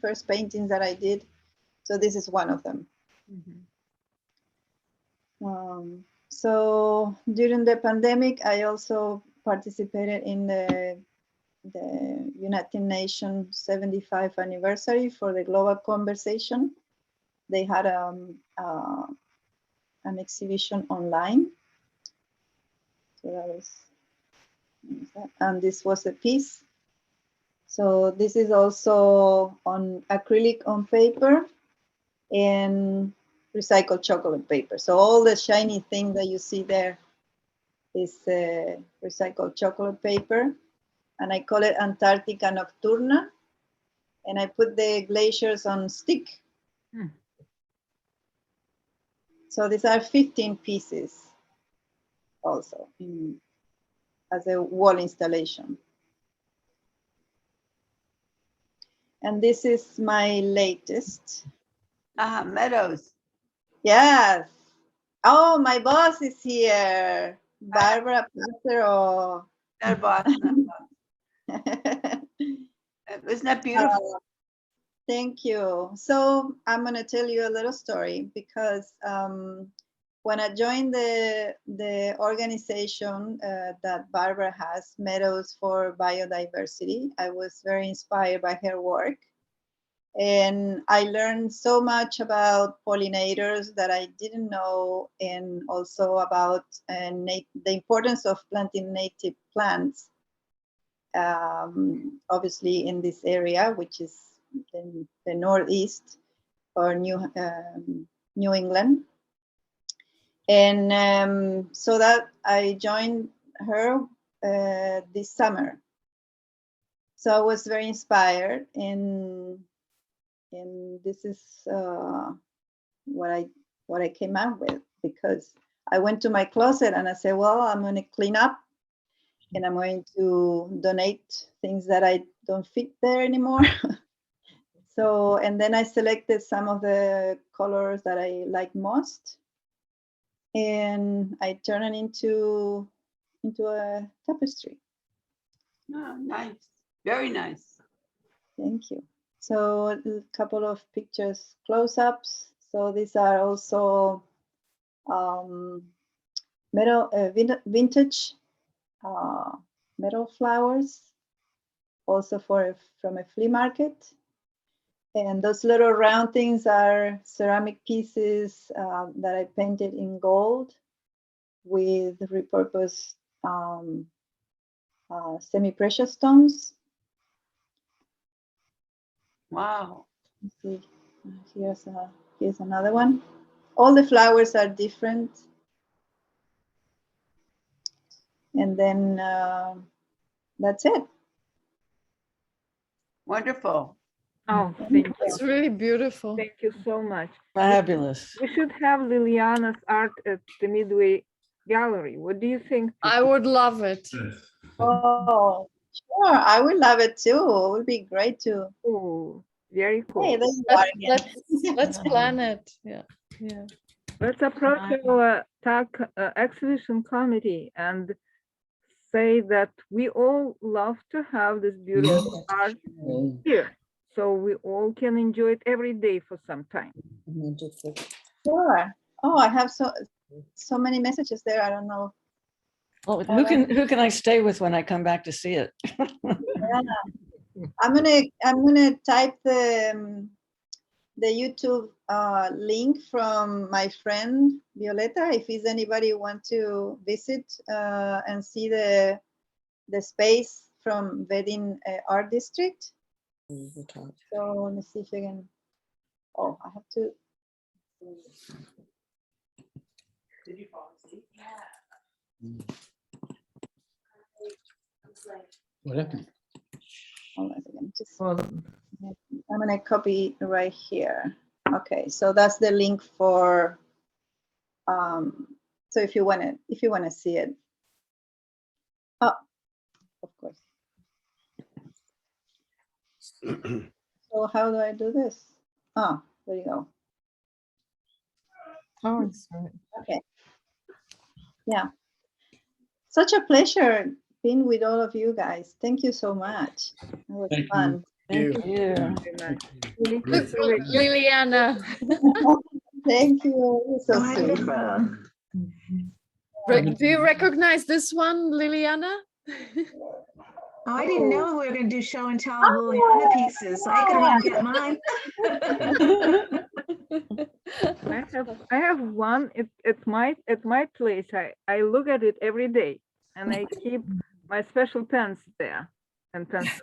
first paintings that I did. So this is one of them. So during the pandemic, I also participated in the United Nations 75th anniversary for the global conversation. They had an exhibition online. So that was, and this was a piece. So this is also on acrylic on paper and recycled chocolate paper. So all the shiny thing that you see there is recycled chocolate paper. And I call it Antarctica Nocturna. And I put the glaciers on stick. So these are 15 pieces also as a wall installation. And this is my latest. Meadows. Yes. Oh, my boss is here. Barbara Placero. Isn't that beautiful? Thank you. So I'm going to tell you a little story because when I joined the organization that Barbara has, Meadows for Biodiversity, I was very inspired by her work. And I learned so much about pollinators that I didn't know, and also about the importance of planting native plants, obviously in this area, which is in the Northeast or New England. And so that I joined her this summer. So I was very inspired, and this is what I came up with, because I went to my closet and I said, well, I'm going to clean up and I'm going to donate things that I don't fit there anymore. So, and then I selected some of the colors that I like most, and I turned it into a tapestry. Oh, nice. Very nice. Thank you. So a couple of pictures, close-ups. So these are also vintage metal flowers, also from a flea market. And those little round things are ceramic pieces that I painted in gold with repurposed semi-precious stones. Wow. Let's see. Here's another one. All the flowers are different. And then that's it. Wonderful. Oh, thank you. It's really beautiful. Thank you so much. Fabulous. We should have Liliana's art at the Midway Gallery. What do you think? I would love it. Oh, sure. I would love it too. It would be great too. Oh, very cool. Hey, there you are again. Let's plan it. Yeah. Yeah. Let's approach our TAC exhibition committee and say that we all love to have this beautiful art here, so we all can enjoy it every day for some time. Sure. Oh, I have so many messages there. I don't know. Oh, who can I stay with when I come back to see it? Yeah. I'm gonna type the YouTube link from my friend Violeta. If is anybody want to visit and see the space from Vedin Art District. So let me see if I can. Oh, I have to. Did you fall asleep? Yeah. What happened? Hold on a second. Just, I'm gonna copy right here. Okay, so that's the link for. So if you wanna see it. Oh, of course. So how do I do this? Oh, there you go. Oh, sorry. Okay. Yeah. Such a pleasure being with all of you guys. Thank you so much. It was fun. Thank you. Liliana. Thank you. So sweet. Do you recognize this one, Liliana? Oh, I didn't know we were going to do show and tell Liliana pieces. I could run get mine. I have one at my place. I look at it every day, and I keep my special pens there and pencils.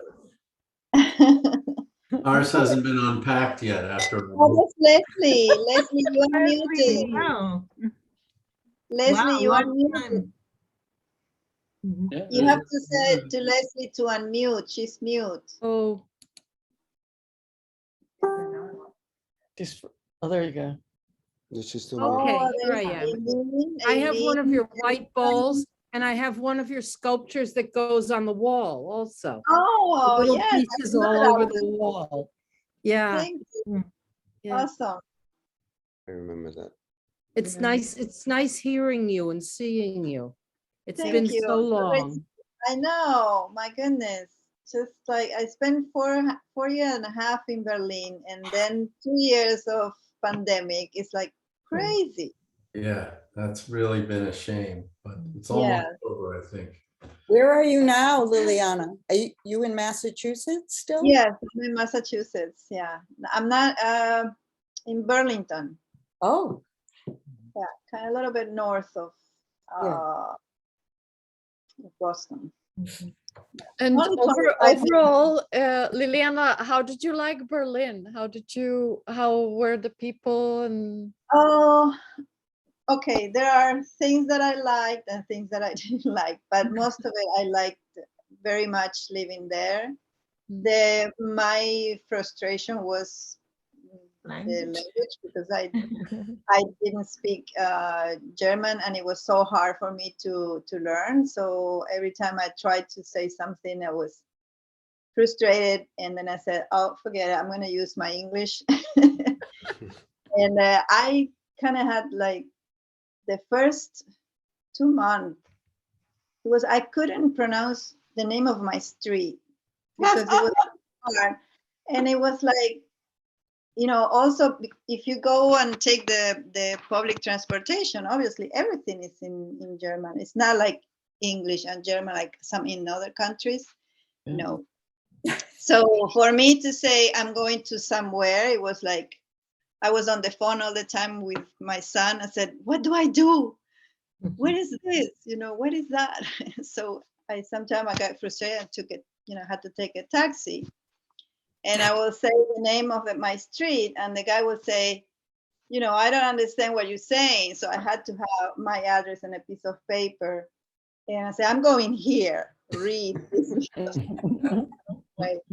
Ours hasn't been unpacked yet after. Oh, that's Leslie. Leslie, you are muted. Wow. Leslie, you are muted. Yeah, You have to say to Leslie to unmute. She's mute. Oh. There you go. This is too Okay, Oh, here I there's am. Aileen, I have one of your Aileen. white bowls and I have one of your sculptures that goes on the wall also. Oh, Little yes. I pieces saw all that over one. the wall. Yeah. Thank you. Yeah. Awesome. I remember that. It's nice hearing you and seeing you. It's Thank been you. so long. I know. My goodness. just like I spent 4 years and a half in Berlin, and then 2 years of pandemic. It's like crazy. Yeah, that's really been a shame, but it's Yeah. almost over, I think. Where are you now, Liliana? Are you in Massachusetts still? Yes, I'm in Massachusetts. Yeah, I'm not in Burlington. Oh, Yeah, kind of a little bit north of yeah. Boston. And Only 25 minutes. overall, Liliana, how did you like Berlin? How were the people and? Oh, okay. There are things that I liked and things that I didn't like, but most of it I liked very much living there. My frustration was the language, because I didn't speak German, and it was so hard for me to learn. So every time I tried to say something, I was frustrated, and then I said, "Oh, forget it. I'm going to use my English." And I kind of had like the first 2 months. It was I couldn't pronounce the name of my street because it was hard, and it was like, also if you go and take the public transportation, obviously everything is in German. It's not like English and German like some in other countries. No. So for me to say I'm going to somewhere, it was like I was on the phone all the time with my son. I said, what do I do? What is this? What is that? So sometimes I got frustrated and took it, had to take a taxi. And I will say the name of my street, and the guy will say, I don't understand what you're saying. So I had to have my address and a piece of paper. And I say, I'm going here, read this. Right.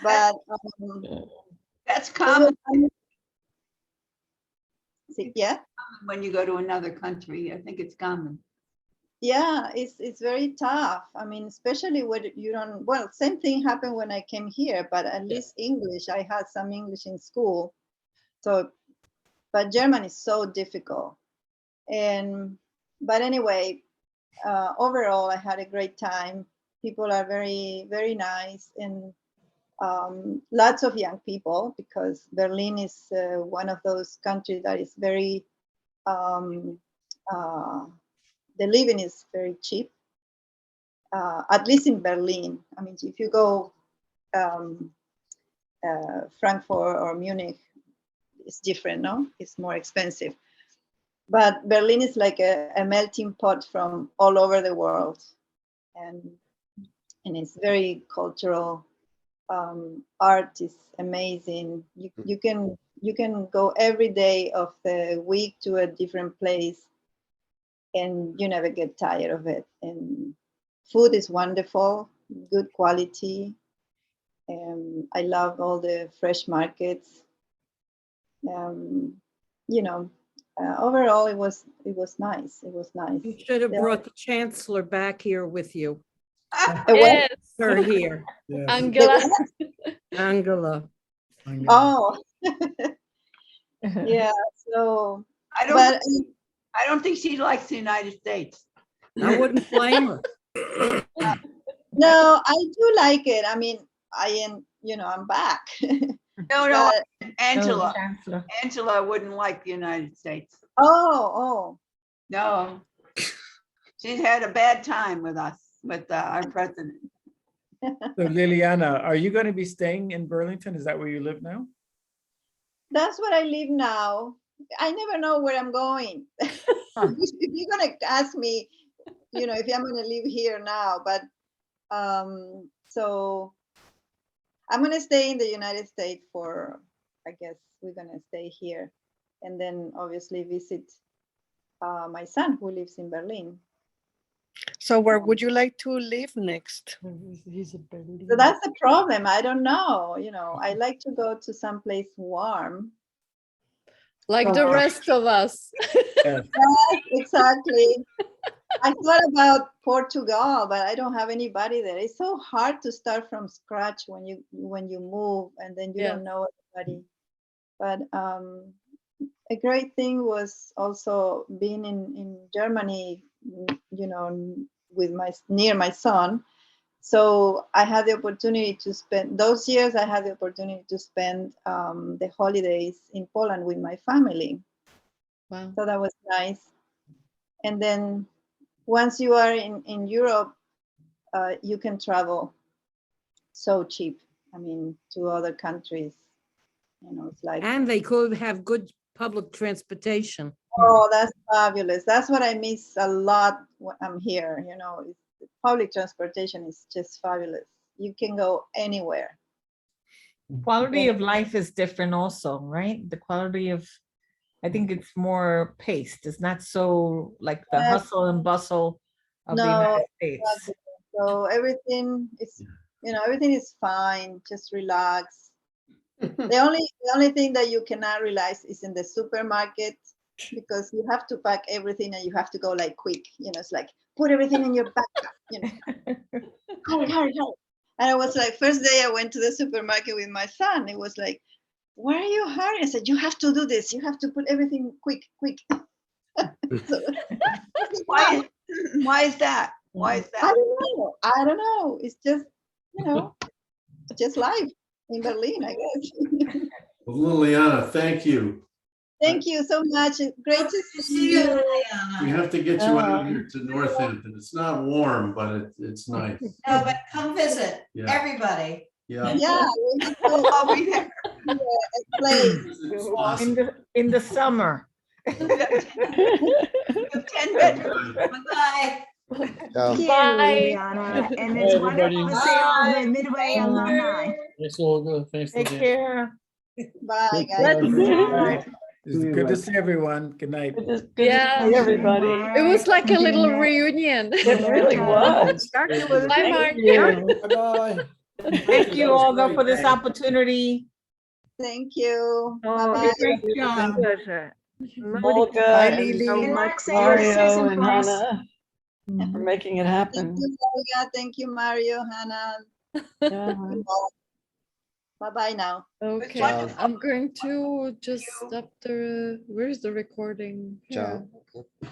But that's common. Yeah. When you go to another country, I think it's common. Yeah, it's very tough. I mean, especially when you don't, well, same thing happened when I came here, but at least English, I had some English in school. So, but German is so difficult. But anyway, overall, I had a great time. People are very, very nice, and lots of young people, because Berlin is one of those countries that is very, the living is very cheap, at least in Berlin. I mean, if you go Frankfurt or Munich, it's different, no? It's more expensive. But Berlin is like a melting pot from all over the world. And it's very cultural. Art is amazing. You can go every day of the week to a different place, and you never get tired of it. And food is wonderful, good quality. I love all the fresh markets. Overall, it was nice. It was nice. You should have brought the chancellor back here with you. Yes. Her here. Yes. Angela. Angela. Oh. Yeah. So I don't think she likes the United States. I wouldn't blame her. No, I do like it. I mean, I'm back. No, But- Angela. Chancellor. Angela wouldn't like the United States. Oh. No. She's had a bad time with us, with our president. So Liliana, are you going to be staying in Burlington? Is that where you live now? That's where I live now. I never know where I'm going. If you're gonna ask me, if I'm gonna live here now, but so I'm gonna stay in the United States for, I guess we're gonna stay here, and then obviously visit my son who lives in Berlin. So where would you like to live next? So that's the problem. I don't know. I like to go to someplace warm. Like the rest of us. Yes, exactly. I thought about Portugal, but I don't have anybody there. It's so hard to start from scratch when you move, and then you don't know everybody. But a great thing was also being in Germany, with near my son. So I had the opportunity to spend those years. I had the opportunity to spend the holidays in Poland with my family. Wow. So that was nice. And then once you are in Europe, you can travel so cheap. I mean, to other countries, you know, it's like. And they could have good public transportation. Oh, that's fabulous. That's what I miss a lot when I'm here. You know, public transportation is just fabulous. You can go anywhere. Quality of life is different also, right? The quality of, I think it's more paced. It's not so like the hustle and bustle of the United States. Exactly. So everything is, you know, everything is fine. Just relax. The only thing that you cannot realize is in the supermarket, because you have to pack everything and you have to go like quick. You know, it's like put everything in your backpack. You know, hurry, hurry, hurry. And I was like, first day I went to the supermarket with my son. It was like, why are you hurrying? I said, you have to do this. You have to put everything quick, quick. So, Why is that? Why is that? I don't know. I don't know. It's just, you know, just life in Berlin, I guess. Well, Liliana, thank you. Thank you so much. It's great to see you. We have to get you out here to Northampton. It's not warm, but it's nice. No, but come visit, Yeah. everybody. Yeah. Yeah, we need to, I'll be there. It's awesome. In the summer. 10 bedrooms. Bye-bye. Ciao. Bye. And it's everybody. wonderful to see all the Midway Thank alumni. Thanks, Olga. Thanks, Take Liliana. care. bye, guys. Right. It's good to see everyone. Good night. Yeah, everybody. It was like a little reunion. It really was. Bye, Mark. Bye-bye. Thank you, Olga, for this opportunity. Thank you. Oh, Bye-bye. it's a pleasure. Olga Bye, and Lily. And Mark, say your Mario season and for us. Hannah for making it Thank happen. you, Olga. Thank you, Mario, Hannah. Yeah. Bye-bye now. Okay, Ciao. I'm going to just stop the, where's the recording? Ciao. Here.